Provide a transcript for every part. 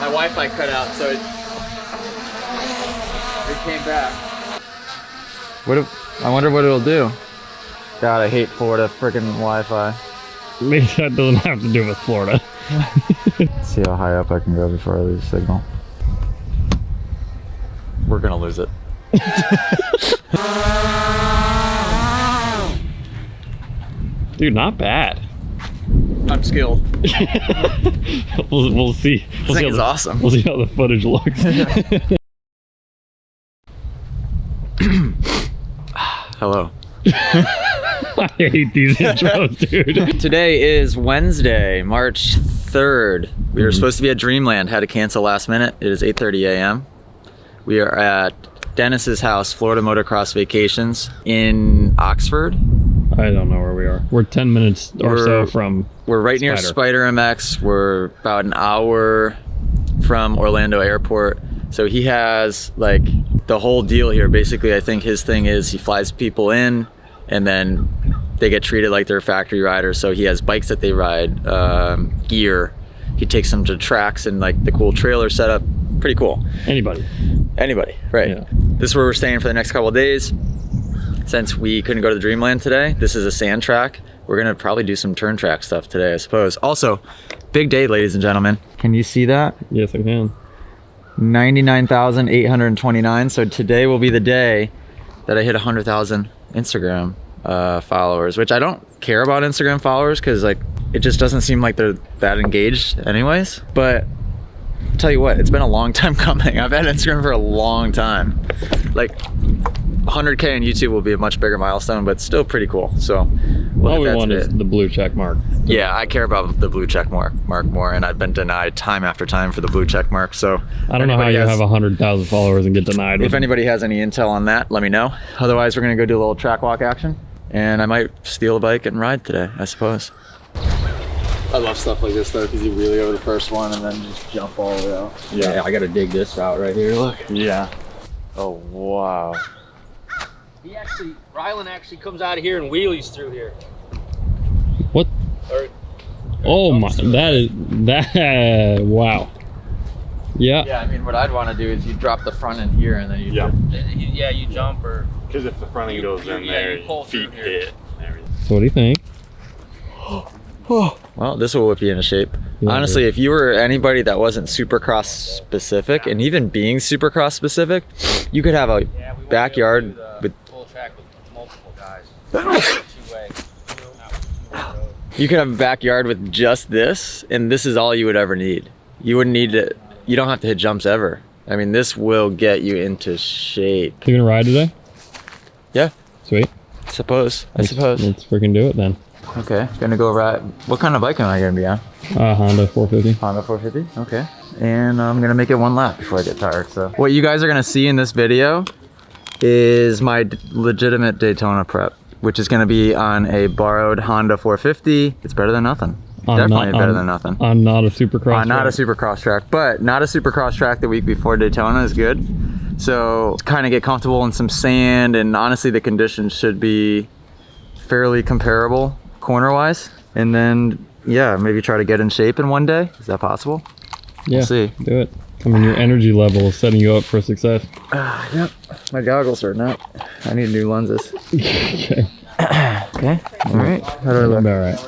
My Wi-Fi cut out, so it came back. I wonder what it'll do. God, I hate Florida freaking Wi-Fi. Maybe that doesn't have to do with Florida. Let's see how high up I can go before I lose signal. We're gonna lose it. Dude, not bad. I'm skilled. we'll see. This thing is awesome. We'll see how the footage looks. Hello. I hate these intros, dude. Today is Wednesday, March 3rd. We were supposed to be at Dreamland, had to cancel last minute. It is 8:30 a.m. We are at Dennis's house, Florida Motocross Vacations in Oxford. I don't know where we are. We're 10 minutes or so from We're right near Spider MX. We're about an hour from Orlando Airport. So he has like the whole deal here. Basically, I think his thing is he flies people in and then they get treated like they're factory riders. So he has bikes that they ride, gear. He takes them to tracks and like the cool trailer setup. Pretty cool. Anybody, right? Yeah. This is where we're staying for the next couple of days. Since we couldn't go to the Dreamland today, this is a sand track. We're gonna probably do some turn track stuff today, I suppose. Also, big day, ladies and gentlemen. Can you see that? Yes, I can. 99,829. So today will be the day that I hit 100,000 Instagram followers, which I don't care about Instagram followers because like it just doesn't seem like they're that engaged anyways. But I'll tell you what, it's been a long time coming. I've had Instagram for a long time. Like 100K on YouTube will be a much bigger milestone, but still pretty cool. So all we want is the blue check mark. Yeah, I care about the blue check mark more, and I've been denied time after time for the blue check mark. So I don't know how you have 100,000 followers and get denied. If anybody has any intel on that, let me know. Otherwise, we're gonna go do a little track walk action, and I might steal a bike and ride today, I suppose. I love stuff like this though, because you wheelie over the first one and then just jump all the way out. Yeah, I gotta dig this out right here. Look. Yeah. Oh wow. Rylan actually comes out of here and wheelies through here. What? Oh my, wow. Yeah. Yeah, I mean, what I'd want to do is you drop the front end here and then you You jump or... Because if the front end goes in there, you pull feet through hit and everything. So what do you think? Well, this will whip you into shape. Yeah, honestly, if you were anybody that wasn't Supercross specific, and even being Supercross specific, you could have a backyard with... full track with multiple guys. You could have a backyard with just this, and this is all you would ever need. You wouldn't need to... You don't have to hit jumps ever. I mean, this will get you into shape. You gonna ride today? Yeah. Sweet. I suppose. Let's freaking do it then. Okay, gonna go ride. What kind of bike am I gonna be on? Honda 450. Honda 450, okay. And I'm gonna make it one lap before I get tired, so. What you guys are gonna see in this video is my legitimate Daytona prep, which is gonna be on a borrowed Honda 450. It's better than nothing. Definitely better than nothing. On not a Supercross not a Supercross track, but not a Supercross track the week before Daytona is good. So kind of get comfortable in some sand, and honestly the conditions should be fairly comparable corner-wise. And then, yeah, maybe try to get in shape in one day. Is that possible? Yeah, we'll see. Do it. I mean, your energy level is setting you up for success. Yep, my goggles are not. I need new lenses. Okay. Okay, all right. How do I look? All right.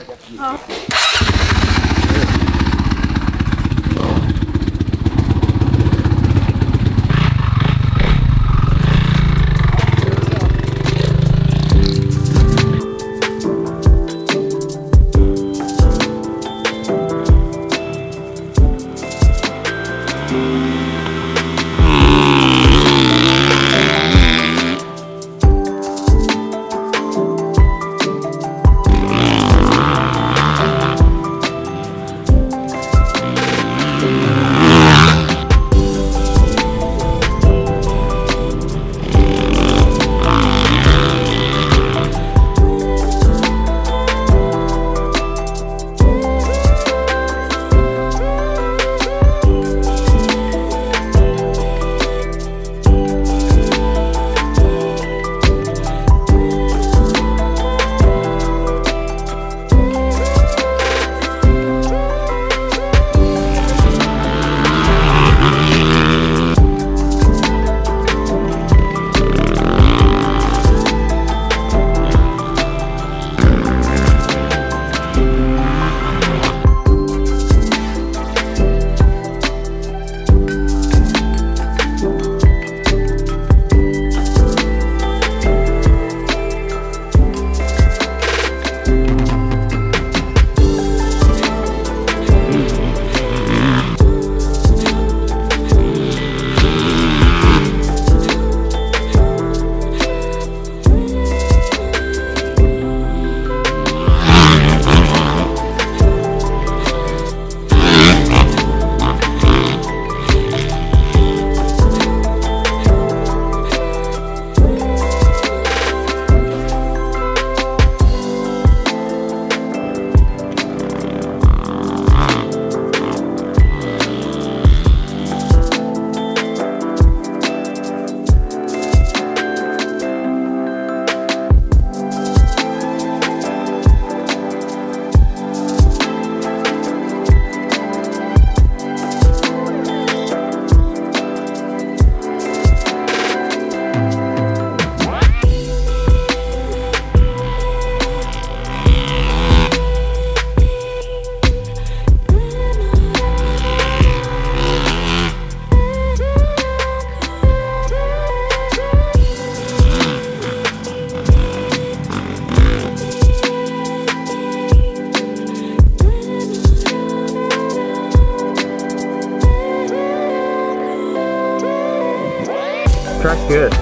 track's good.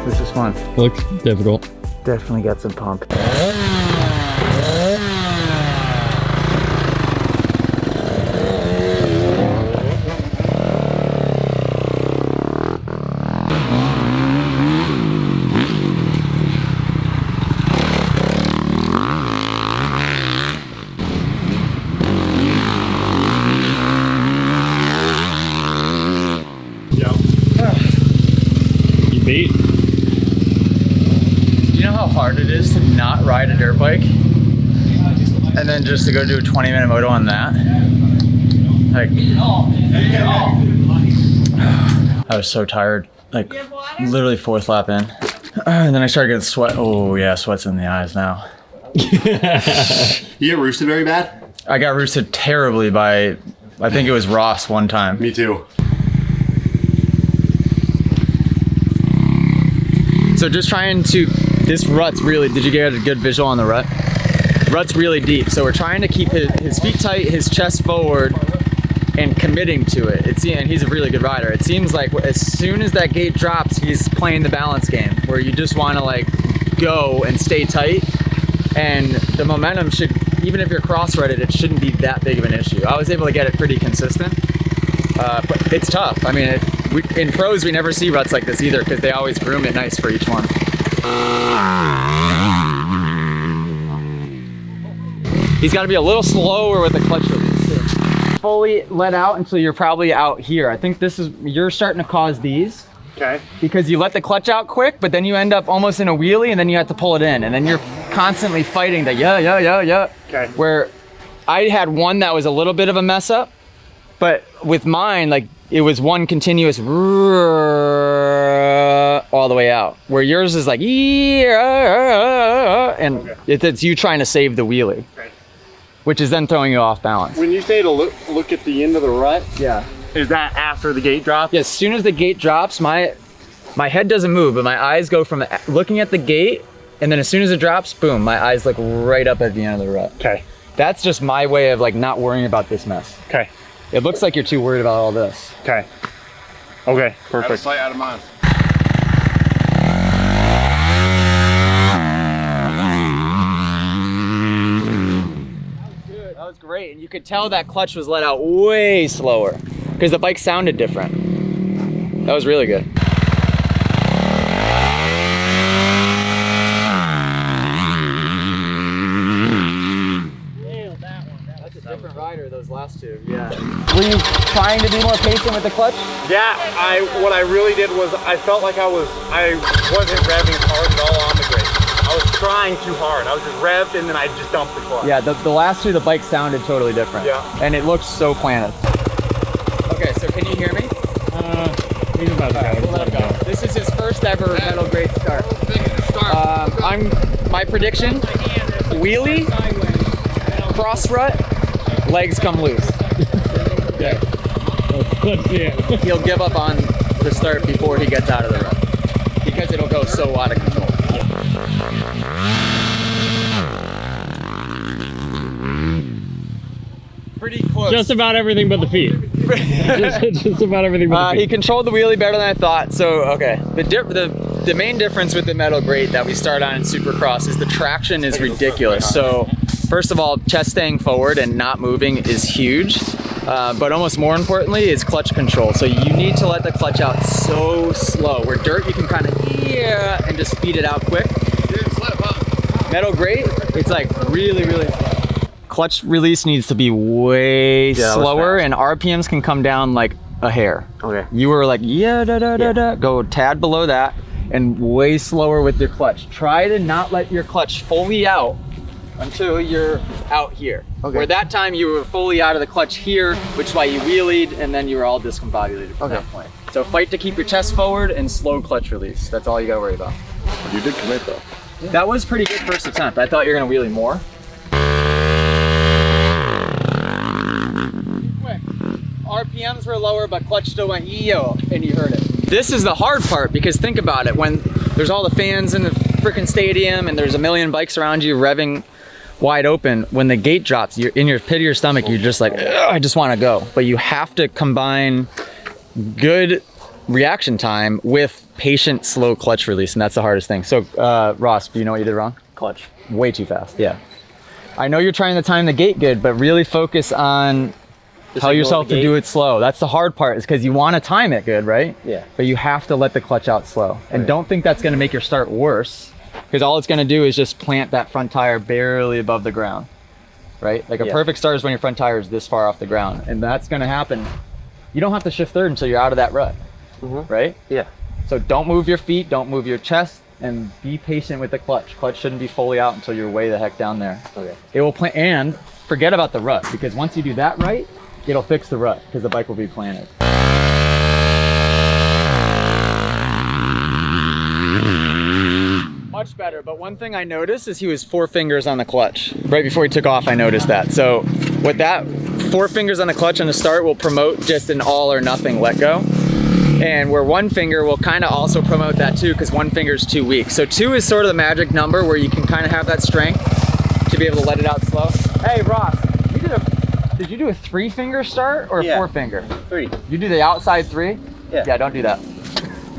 This is fun. Looks difficult. Definitely got some pump. You beat? You know how hard it is to not ride a dirt bike? And then just to go do a 20-minute moto on that? Like, I was so tired. Like, literally 4th lap in. And then I started getting sweat. Oh yeah, sweat's in the eyes now. You get roosted very bad? I got roosted terribly by, I think it was Ross one time. Me too. So just trying to, this rut's really, did you get a good visual on the rut? Rut's really deep, so we're trying to keep his feet tight, his chest forward, and committing to it. And he's a really good rider. It seems like as soon as that gate drops, he's playing the balance game, where you just want to like go and stay tight, and the momentum should, even if you're cross-rutted, it shouldn't be that big of an issue. I was able to get it pretty consistent, but it's tough. I mean, in pros, we never see ruts like this either, because they always groom it nice for each one. He's got to be a little slower with the clutch release too. Fully let out until you're probably out here. I think this is, you're starting to cause these. Okay. Because you let the clutch out quick, but then you end up almost in a wheelie, and then you have to pull it in, and then you're constantly fighting the yeah. Okay. Where I had one that was a little bit of a mess up, but with mine, like, it was one continuous all the way out. Where yours is like, and it's you trying to save the wheelie, Okay. which is then throwing you off balance. When you say to look at the end of the rut, Yeah. is that after the gate drop? Yeah, as soon as the gate drops, my head doesn't move, but my eyes go from looking at the gate, and then as soon as it drops, boom, my eyes look right up at the end of the rut. Okay. That's just my way of like not worrying about this mess. Okay. It looks like you're too worried about all this. Okay. Okay. Perfect. Sight out of mind. That was great, and you could tell that clutch was let out way slower because the bike sounded different. That was really good. Different rider, those last two, yeah. Were you trying to be more patient with the clutch? Yeah, what I really did was I felt like I wasn't revving hard at all on the grate. I was trying too hard. I was just revved and then I just dumped the clutch. Yeah, the last two, the bike sounded totally different. Yeah. And it looked so planted. Okay, so can you hear me? He's about to go. Let him go. This is his first ever metal grade start. My prediction, wheelie, cross rut, legs come loose. Yeah. Let's see it. He'll give up on the start before he gets out of the rut because it'll go so out of control. Pretty close. Just about everything but the feet. just about everything but the feet. He controlled the wheelie better than I thought. So, okay. The main difference with the metal grate that we start on in Supercross is the traction is ridiculous. So, first of all, chest staying forward and not moving is huge. But almost more importantly is clutch control. So you need to let the clutch out so slow. Where dirt, you can kind of and just feed it out quick. Metal grate, it's like really, really slow. Clutch release needs to be way slower, and RPMs can come down like a hair. Okay. You were like, go a tad below that, and way slower with your clutch. Try to not let your clutch fully out until you're out here. Okay. Where that time you were fully out of the clutch here, which is why you wheelied, and then you were all discombobulated from that point. So fight to keep your chest forward and slow clutch release. That's all you gotta worry about. You did commit though. That was pretty good first attempt. I thought you were gonna wheelie more. Quick. RPMs were lower, but clutch still went yo, and you heard it. This is the hard part, because think about it. When there's all the fans in the freaking stadium and there's a million bikes around you revving wide open, when the gate drops, you're in your pit of your stomach, you're just like, I just want to go. But you have to combine good reaction time with patient, slow clutch release, and that's the hardest thing. So, Ross, do you know what you did wrong? Clutch. Way too fast. Yeah. I know you're trying to time the gate good, but really focus on tell yourself to do it slow. That's the hard part, is because you want to time it good, right? Yeah. But you have to let the clutch out slow. And don't think that's going to make your start worse, because all it's going to do is just plant that front tire barely above the ground, right? Like a perfect start is when your front tire is this far off the ground. And that's going to happen. You don't have to shift third until you're out of that rut, right? Yeah. So don't move your feet, don't move your chest, and be patient with the clutch. Clutch shouldn't be fully out until you're way the heck down there. Okay. It will plant, and forget about the rut, because once you do that right, it'll fix the rut, because the bike will be planted. Much better, but one thing I noticed is he was 4 fingers on the clutch. Right before he took off, I noticed that. So with that, 4 fingers on the clutch on the start will promote just an all or nothing let go. And where 1 finger will kind of also promote that too, because 1 finger is too weak. So 2 is sort of the magic number where you can kind of have that strength to be able to let it out slow. Hey Ross, did you do a 3 finger start or a 4 finger? 3. You do the outside 3? Yeah, don't do that.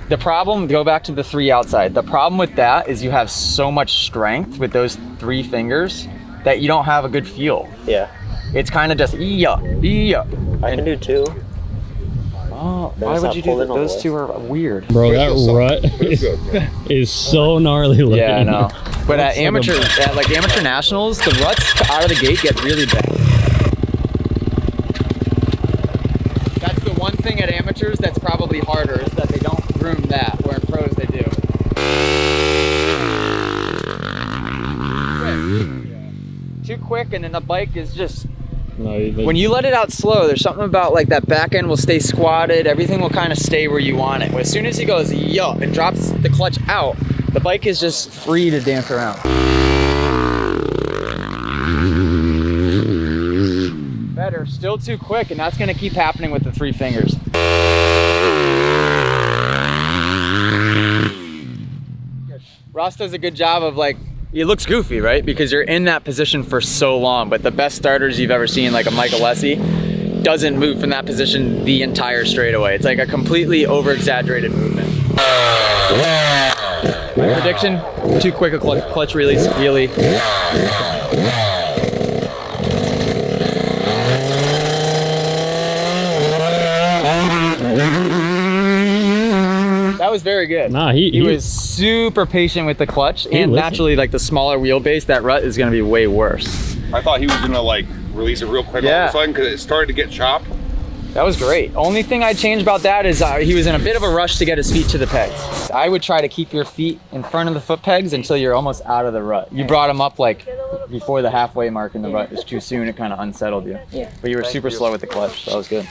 The problem, go back to the 3 outside. The problem with that is you have so much strength with those 3 fingers that you don't have a good feel. Yeah. It's kind of just I can do 2. Oh, why would you do that? Those 2 are weird. Bro, that rut is so gnarly looking. Yeah, I know. But at amateur nationals, the ruts out of the gate get really bad. That's the one thing at amateurs that's probably harder, is that they don't groom that, where in pros they do. Too quick, and then the bike is just... When you let it out slow, there's something about like that back end will stay squatted, everything will kind of stay where you want it. As soon as he goes and drops the clutch out, the bike is just free to dance around. Better, still too quick, and that's gonna keep happening with the 3 fingers. Ross does a good job of like, it looks goofy, right? Because you're in that position for so long, but the best starters you've ever seen, like a Michael Lessie, doesn't move from that position the entire straightaway. It's like a completely over-exaggerated movement. My prediction, too quick a clutch release, really. That was very good. Nah, he was super patient with the clutch, and naturally, like the smaller wheelbase, that rut is going to be way worse. I thought he was going to like release it real quick all of a sudden, because it started to get chopped. That was great. Only thing I'd change about that is he was in a bit of a rush to get his feet to the pegs. I would try to keep your feet in front of the foot pegs until you're almost out of the rut. You brought him up like before the halfway mark in the rut. It was too soon. It kind of unsettled you. Yeah. But you were super slow with the clutch. So that was good.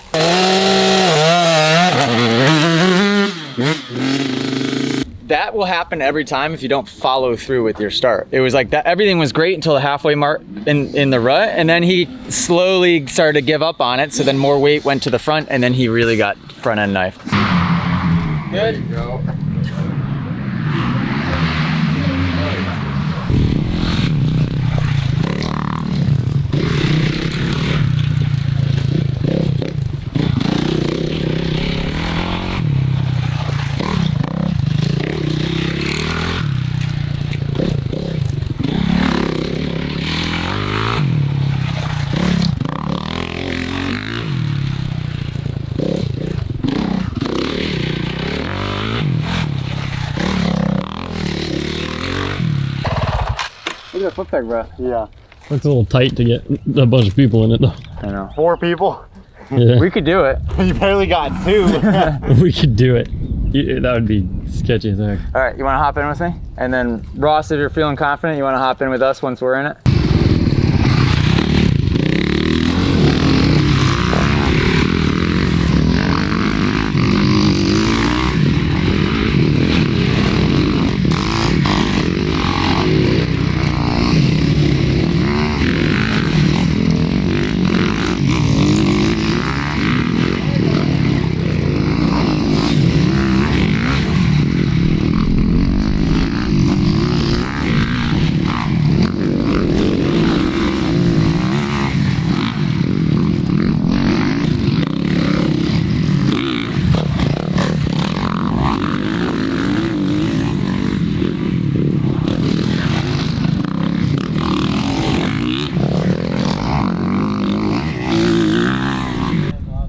That will happen every time if you don't follow through with your start. It was like that. Everything was great until the halfway mark in the rut, and then he slowly started to give up on it. So then more weight went to the front, and then he really got front end knifed. Good. There you go. Look at that foot peg, bro. Yeah. It's a little tight to get a bunch of people in it though. I know. 4 people? Yeah. We could do it. You barely got 2. We could do it. That would be sketchy as heck. All right, you want to hop in with me? And then Ross, if you're feeling confident, you want to hop in with us once we're in it?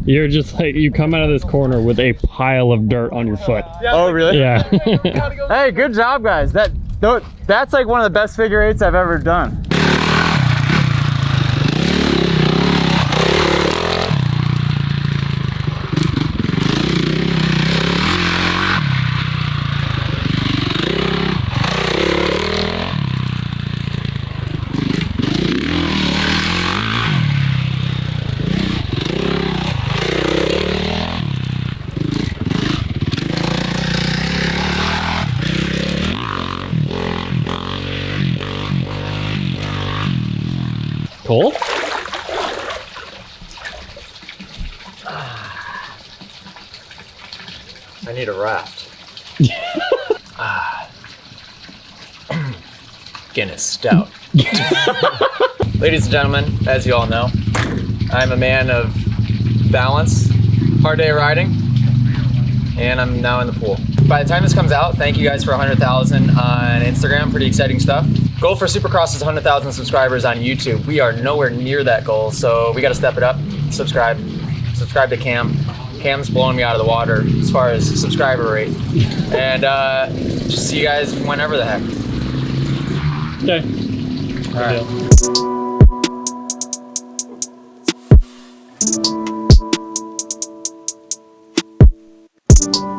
You're just like, you come out of this corner with a pile of dirt on your foot. Oh, really? Yeah. Hey, good job, guys. That's like one of the best figure eights I've ever done. Cool? I need a raft. Guinness Stout. Ladies and gentlemen, as you all know, I'm a man of balance, hard day of riding, and I'm now in the pool. By the time this comes out, thank you guys for 100,000 on Instagram, pretty exciting stuff. Goal for Supercross is 100,000 subscribers on YouTube. We are nowhere near that goal, so we gotta step it up. Subscribe to Cam. Cam's blowing me out of the water as far as subscriber rate. And just see you guys whenever the heck. Okay. All right. Yeah.